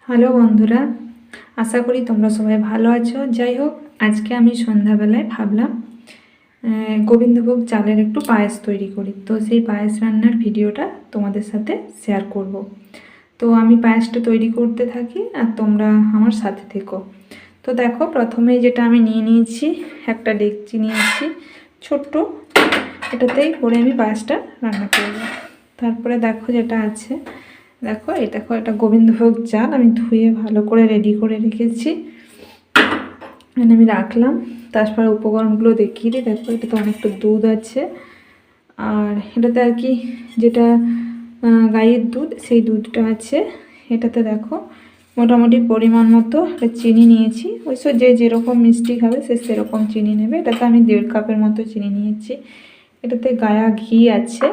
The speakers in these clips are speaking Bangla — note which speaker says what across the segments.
Speaker 1: হ্যালো বন্ধুরা, আশা করি তোমরা সবাই ভালো আছো। যাই হোক, আজকে আমি সন্ধ্যাবেলায় ভাবলাম গোবিন্দভোগ চালের একটু পায়েস তৈরি করি। তো সেই পায়েস রান্নার ভিডিওটা তোমাদের সাথে শেয়ার করব। তো আমি পায়েসটা তৈরি করতে থাকি আর তোমরা আমার সাথে থেকো। তো দেখো, প্রথমেই যেটা আমি নিয়ে নিয়েছি, একটা ডেকচি নিয়েছি ছোট্ট, এটাতেই করে আমি পায়েসটা রান্না করব। তারপরে দেখো যেটা আছে, এটা গোবিন্দভোগ চাল আমি ধুয়ে ভালো করে রেডি করে রেখেছি, এখানে আমি রাখলাম। তারপরে উপকরণগুলো দেখিয়ে দিই। দেখো, এটাতে অনেকটা দুধ আছে, আর এটাতে আর কি যেটা গাইয়ের দুধ, সেই দুধটা আছে। এটাতে দেখো মোটামুটি পরিমাণ মতো চিনি নিয়েছি। অবশ্য যে যেরকম মিষ্টি খাবে সে সেরকম চিনি নেবে। এটাতে আমি 1.5 কাপের মতো চিনি নিয়েছি। এটাতে গায়া ঘি আছে,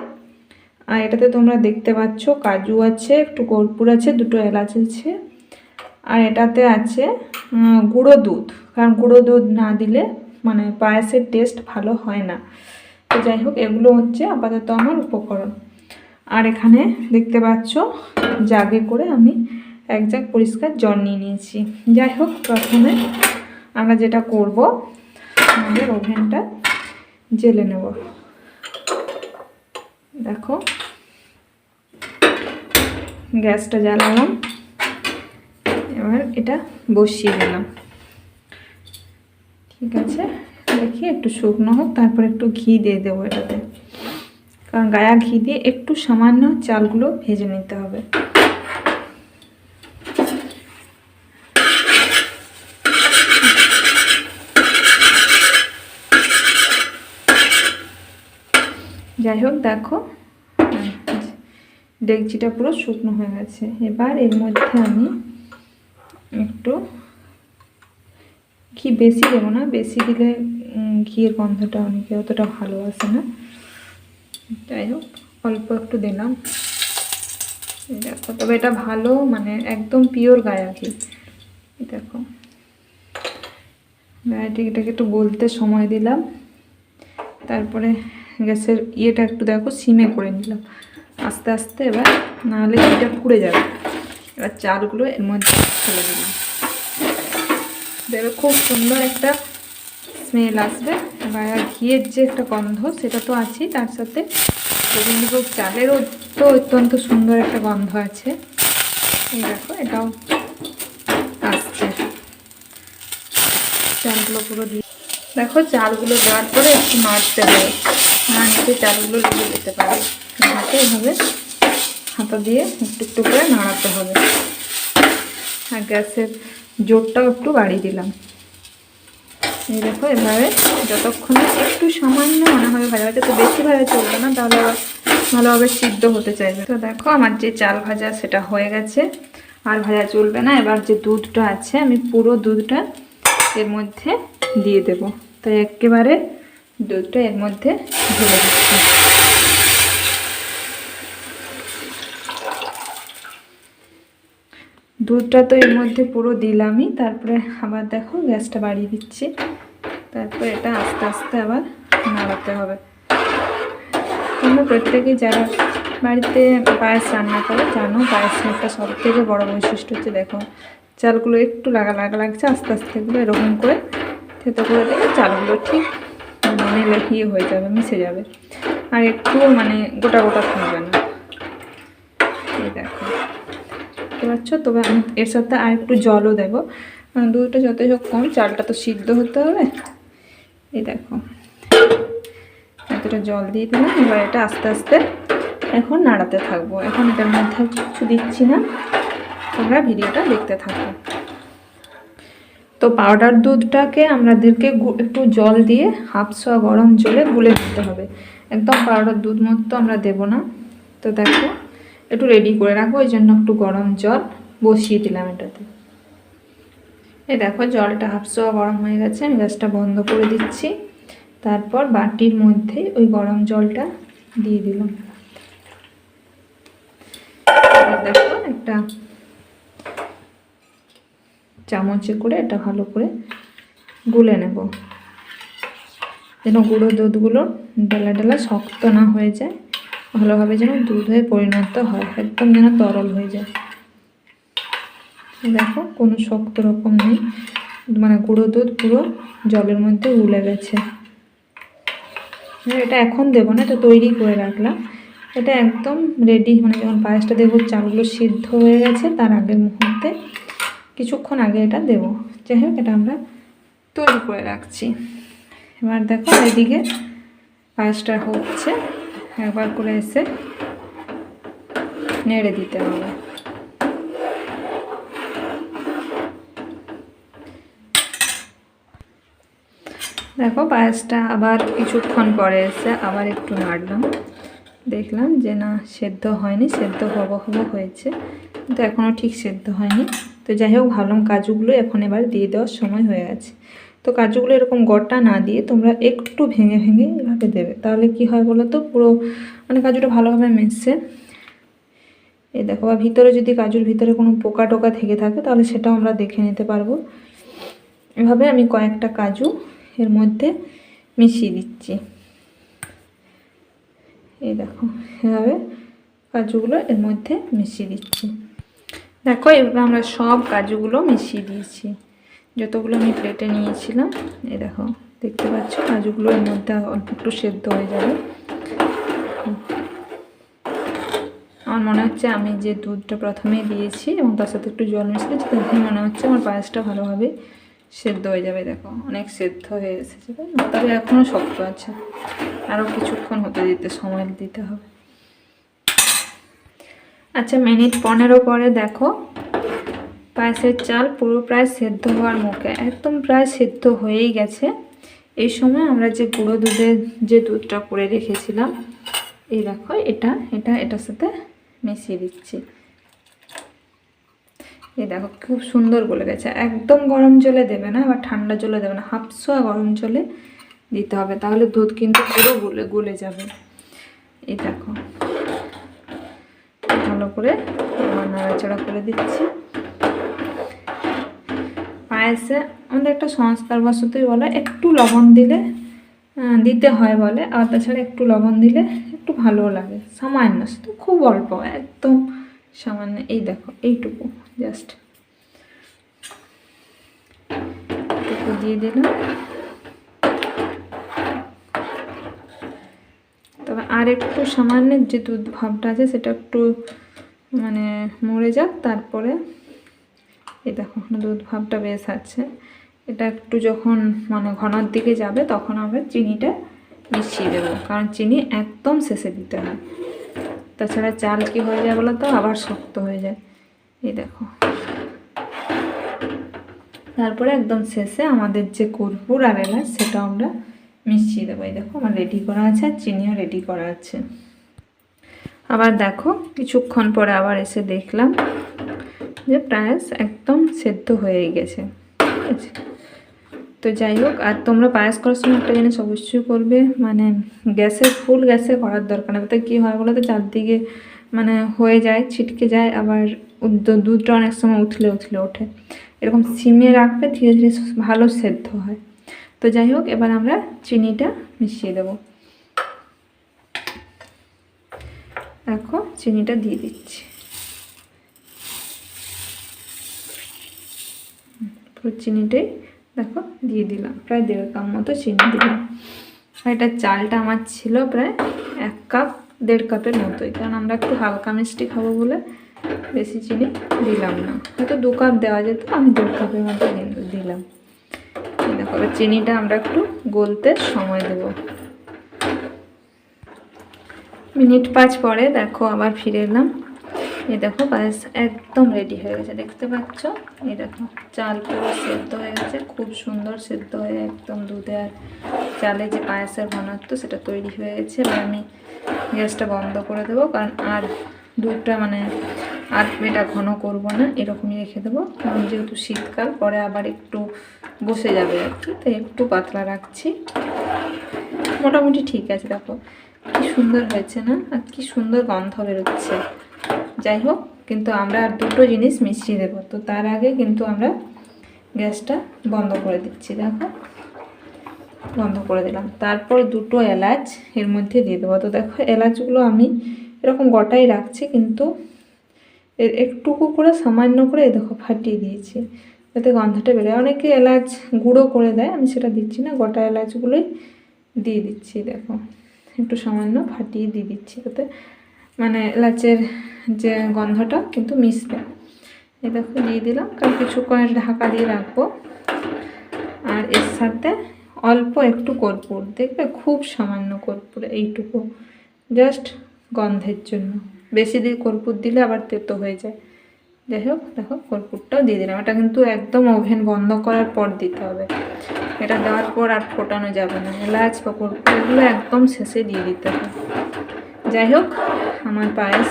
Speaker 1: আর এটাতে তোমরা দেখতে পাচ্ছ কাজু আছে, একটু কর্পূর আছে, 2টো এলাচ আছে, আর এটাতে আছে গুঁড়ো দুধ। কারণ গুঁড়ো দুধ না দিলে মানে পায়েসের টেস্ট ভালো হয় না। তো যাই হোক, এগুলো হচ্ছে আপাতত আমার উপকরণ। আর এখানে দেখতে পাচ্ছ জাগে করে আমি 1 জাগ পরিষ্কার জল নিয়ে নিয়েছি। যাই হোক, প্রথমে আমরা যেটা করব, আমাদের ওভেনটা জ্বেলে নেব। দেখো, গ্যাসটা জ্বালালাম, এবার এটা বসিয়ে দিলাম। ঠিক আছে, দেখি একটু শুকনো হোক, তারপর একটু ঘি দিয়ে দেবো এটাতে, কারণ গায়া ঘি দিয়ে একটু সামান্য চালগুলো ভেজে নিতে হবে। যাই হোক, দেখো ডেকচিটা পুরো শুকনো হয়ে গেছে। এবার এর মধ্যে আমি একটু ঘি, বেশি দেবো না, বেশি দিলে ঘিয়ের গন্ধটা অনেকে অতটা ভালো আসে না। যাই হোক, অল্প একটু দিলাম। দেখো, তবে এটা ভালো, মানে একদম পিওর গায়া ঘি। দেখো, গায়াটিটাকে একটু গলতে সময় দিলাম, তারপরে গ্যাসের ইয়েটা একটু দেখো সিমে করে নিলাম আস্তে আস্তে। এবার নাহলে ঘিটা পুড়ে যাবে। এবার চালগুলো এর মধ্যে ফেলে দিলাম, দেখবে খুব সুন্দর একটা স্মেল আসবে। গায়া ঘিয়ের যে একটা গন্ধ সেটা তো আছেই, তার সাথে গোবিন্দভোগ চালেরও তো অত্যন্ত সুন্দর একটা গন্ধ আছে। এই দেখো, এটাও আসছে। চালগুলো পুরো দিয়ে দেখো, চালগুলো দেওয়ার পরে একটু নাড়তে হবে, না নিচে চালগুলো লেগে যেতে পারে। হাতে এভাবে হাতা দিয়ে একটু একটু করে নাড়াতে হবে। আর গ্যাসের জোরটাও একটু বাড়িয়ে দিলাম। এই দেখো, এভাবে যতক্ষণে একটু সামান্য মনে হবে ভাজা ভাজা, তো বেশি ভাজা চলবে না, তাহলে আবার ভালোভাবে সিদ্ধ হতে চাইবে। তো দেখো, আমার যে চাল ভাজা সেটা হয়ে গেছে, আর ভাজা চলবে না। এবার যে দুধটা আছে, আমি পুরো দুধটা এর মধ্যে দিয়ে দেব। তাই একেবারে দুধটা এর মধ্যে ঢেলে দিচ্ছি। দুধটা তো এর মধ্যে পুরো দিলামই, তারপরে আবার দেখো গ্যাসটা বাড়িয়ে দিচ্ছি। তারপরে এটা আস্তে আস্তে আবার নাড়াতে হবে। তোমরা প্রত্যেকেই যারা বাড়িতে পায়েস রান্না করে জানো, পায়েসের একটা সবথেকে বড় বৈশিষ্ট্য হচ্ছে, দেখো চালগুলো একটু লাগা লাগছে, আস্তে আস্তে এগুলো এরকম করে থেতো করে দিলে চালগুলো ঠিক মানে ইয়ে হয়ে যাবে, মিশে যাবে, আর একটু মানে গোটা গোটা থাকবে না। এই দেখো, বুঝতে পারছো? তবে আমি এর সাথে আর একটু জলও দেবো, মানে দুধটা যতই হোক কম, চালটা তো সিদ্ধ হতে হবে। এই দেখো, এতটা জল দিয়ে দিলাম। এবার এটা আস্তে আস্তে এখন নাড়াতে থাকবো। এখন এটার মধ্যে কিছু দিচ্ছি না, তোমরা ভিডিওটা দেখতে থাকো। তো পাউডার দুধটাকে আমাদেরকে একটু জল দিয়ে 1/2 গরম জলে গুলে নিতে হবে, একদম পাউডার দুধ মতো আমরা দেবো না। তো দেখো, একটু রেডি করে রাখবো, ওই জন্য একটু গরম জল বসিয়ে দিলাম এটাতে। এই দেখো, জলটা 1/2 গরম হয়ে গেছে, আমি গ্যাসটা বন্ধ করে দিচ্ছি। তারপর বাটির মধ্যে ওই গরম জলটা দিয়ে দিলাম। দেখো, একটা চামচে করে এটা ভালো করে গুলে নেব, যেন গুঁড়ো দুধগুলো ডেলা ডেলা শক্ত না হয়ে যায়, ভালোভাবে যেন দুধ হয়ে পরিণত হয়, একদম যেন তরল হয়ে যায়। দেখো কোনো শক্ত রকম নেই, মানে গুঁড়ো দুধ পুরো জলের মধ্যে গুলে গেছে। এটা এখন দেবো না, এটা তৈরি করে রাখলাম। এটা একদম রেডি, মানে যখন পায়েসটা দেবো চালগুলো সিদ্ধ হয়ে গেছে তার আগের মুহূর্তে কিছুক্ষণ আগে এটা দেবো। যাই হোক, এটা আমরা তৈরি করে রাখছি। এবার দেখো এদিকে পায়েসটা হচ্ছে, একবার করে এসে নেড়ে দিতে হবে। দেখো পায়েসটা আবার কিছুক্ষণ পরে এসে আবার একটু নাড়লাম, দেখলাম যে না সেদ্ধ হয়নি, সেদ্ধ হবো হয়েছে কিন্তু এখনও ঠিক সেদ্ধ হয়নি। তো যাই হোক, ভাবলাম কাজুগুলো এখন এবার দিয়ে দেওয়ার সময় হয়ে গেছে। তো কাজুগুলো এরকম গোটা না দিয়ে তোমরা একটু ভেঙে ভেঙে এভাবে দেবে, তাহলে কি হয় বলো তো, পুরো মানে কাজুটা ভালোভাবে মিশছে। এই দেখো, বা ভিতরে যদি কাজুর ভিতরে কোনো পোকা টোকা থেকে থাকে তাহলে সেটাও আমরা দেখে নিতে পারবো। এভাবে আমি কয়েকটা কাজু এর মধ্যে মিশিয়ে দিচ্ছি। এই দেখো এভাবে কাজুগুলো এর মধ্যে মিশিয়ে দিচ্ছি। দেখো এভাবে আমরা সব কাজুগুলো মিশিয়ে দিয়েছি, যতগুলো আমি প্লেটে নিয়েছিলাম। এই দেখো দেখতে পাচ্ছ কাজুগুলো এর মধ্যে অল্প একটু সেদ্ধ হয়ে যাবে। আমার মনে হচ্ছে আমি যে দুধটা প্রথমে দিয়েছি এবং তার সাথে একটু জল মিশিয়েছি, তখন মনে হচ্ছে আমার পায়েসটা ভালোভাবে সেদ্ধ হয়ে যাবে। দেখো অনেক সেদ্ধ হয়ে এসেছে, তবে এখনও শক্ত আছে, আরও কিছুক্ষণ হতে দিতে সময় দিতে হবে। আচ্ছা, মিনিট 15 পরে দেখো পায়েসের চাল পুরো প্রায় সেদ্ধ হওয়ার মুখে, একদম প্রায় সেদ্ধ হয়েই গেছে। এই সময় আমরা যে গুঁড়ো দুধের যে দুধটা করে রেখেছিলাম, এই দেখো এটার সাথে মিশিয়ে দিচ্ছি। এই দেখো খুব সুন্দর গলে গেছে। একদম গরম জলে দেবে না, আবার ঠান্ডা জলে দেবে না, হাফসোয়া গরম জলে দিতে হবে, তাহলে দুধ কিন্তু পুরো গলে যাবে। এই দেখো ভালো করে নাড়াচাড়া করে দিচ্ছি। পায়েসে আমাদের একটা সংস্কার বশতই বলে একটু লবণ দিতে হয় বলে, আর তাছাড়া একটু লবণ দিলে একটু ভালো লাগে, সামান্য, তো খুব অল্প, একদম সামান্য। এই দেখো এইটুকু জাস্ট একটু দিয়ে দিলাম। তবে আর একটু সামান্য যে দুধ ভাবটা আছে সেটা একটু মানে মরে যাক, তারপরে এই দেখো দুধ ভাবটা বেশ আছে। এটা একটু যখন মানে ঘনর দিকে যাবে তখন আমরা চিনিটা মিশিয়ে দেবো, কারণ চিনি একদম শেষে দিতে হয়, তাছাড়া চাল কি হয়ে যায় বলো তো, আবার শক্ত হয়ে যায়। এই দেখো তারপরে একদম শেষে আমাদের যে কর্পূর আর এলাচ সেটা আমরা মিশিয়ে দেবো। এই দেখো আমার রেডি করা আছে, আর চিনিও রেডি করা আছে। আবার দেখো কিছুক্ষণ পরে আবার এসে দেখলাম যে পায়েস একদম সেদ্ধ হয়ে গেছে, ঠিক আছে। তো যাই হোক, আর তোমরা পায়েস করার সময় একটা জিনিস অবশ্যই করবে, মানে ফুল গ্যাসে করার দরকার না, তাতে কী হয় বলো তো, চারদিকে মানে হয়ে যায়, ছিটকে যায়, আবার দুধটা অনেক সময় উথলে ওঠে। এরকম সিমে রাখবে, ধীরে ধীরে ভালো সেদ্ধ হয়। তো যাই হোক, এবার আমরা চিনিটা মিশিয়ে দেবো। দেখো চিনিটা দিয়ে দিচ্ছি, পুরো চিনিটাই দেখো দিয়ে দিলাম, প্রায় 1.5 কাপ মতো চিনি দিলাম। আর এটা চালটা আমার ছিল প্রায় 1 কাপ 1.5 কাপের মতোই, কারণ আমরা একটু হালকা মিষ্টি খাবো বলে বেশি চিনি দিলাম না, হয়তো 2 কাপ দেওয়া যেত, আমি 1.5 কাপের মতো দিলাম। দেখো চিনিটা আমরা একটু গলতে সময় দেব। মিনিট 5 পরে দেখো আবার ফিরে এলাম। এই দেখো পায়েস একদম রেডি হয়ে গেছে, দেখতে পাচ্ছ। এই দেখো চাল পুরো সেদ্ধ হয়ে গেছে, খুব সুন্দর সেদ্ধ হয়ে একদম দুধে আর চালে যে পায়েসের ঘনত্ব সেটা তৈরি হয়ে গেছে। এবার আমি গ্যাসটা বন্ধ করে দেবো, কারণ আর দুধটা মানে আর এটা ঘন করবো না, এরকমই রেখে দেবো, কারণ যেহেতু শীতকাল, পরে আবার একটু বসে যাবে আর কি, তাই একটু পাতলা রাখছি। মোটামুটি ঠিক আছে, দেখো কি সুন্দর হয়েছে না, আর কি সুন্দর গন্ধ বেরোচ্ছে। যাই হোক, কিন্তু আমরা আর দুটো জিনিস মিশিয়ে দেবো, তো তার আগে কিন্তু আমরা গ্যাসটা বন্ধ করে দিচ্ছি। দেখো বন্ধ করে দিলাম, তারপর 2টো এলাচ এর মধ্যে দিয়ে দেবো। তো দেখো এলাচগুলো আমি এরকম গোটাই রাখছি, কিন্তু এর একটুকু করে সামান্য করে এই দেখো ফাটিয়ে দিয়েছি, যাতে গন্ধটা বেরোয়। অনেকে এলাচ গুঁড়ো করে দেয়, আমি সেটা দিচ্ছি না, গোটা এলাচগুলোই দিয়ে দিচ্ছি। দেখো একটু সামান্য ফাটিয়ে দিয়ে দিচ্ছি, যাতে মানে এলাচের যে গন্ধটা কিন্তু মিশবে। এই দেখো দিয়ে দিলাম, কারণ কিছুক্ষণ ঢাকা দিয়ে রাখবো। আর এর সাথে অল্প একটু কর্পূর, দেখবে খুব সামান্য কর্পূর, এইটুকু জাস্ট গন্ধের জন্য। বেশি দিয়ে কর্পূর দিলে আবার তেতো হয়ে যায়। যাই হোক দেখো কর্পূরটাও দিয়ে দিলাম। এটা কিন্তু একদম ওভেন বন্ধ করার পর দিতে হবে, এটা দেওয়ার পর আর ফোটানো যাবে না। এলাচ বা কর্পূর এগুলো একদম শেষে দিয়ে দিতে হবে। যাই হোক আমার পায়েস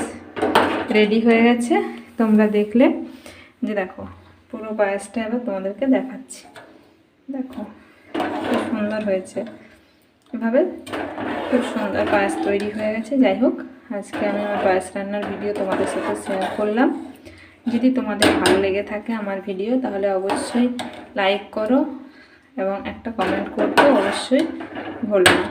Speaker 1: রেডি হয়ে গেছে, তোমরা দেখলে যে দেখো পুরো পায়েসটা এবার তোমাদেরকে দেখাচ্ছি। দেখো খুব সুন্দর হয়েছে, এভাবে খুব সুন্দর পায়েস তৈরি হয়ে গেছে। যাই হোক আজকে আমি আমার পায়েস রান্নার ভিডিও তোমাদের সাথে শেয়ার করলাম। যদি তোমাদের ভালো লেগে থাকে আমার ভিডিও, তাহলে অবশ্যই লাইক করো এবং একটা কমেন্ট করতে অবশ্যই ভুলো না।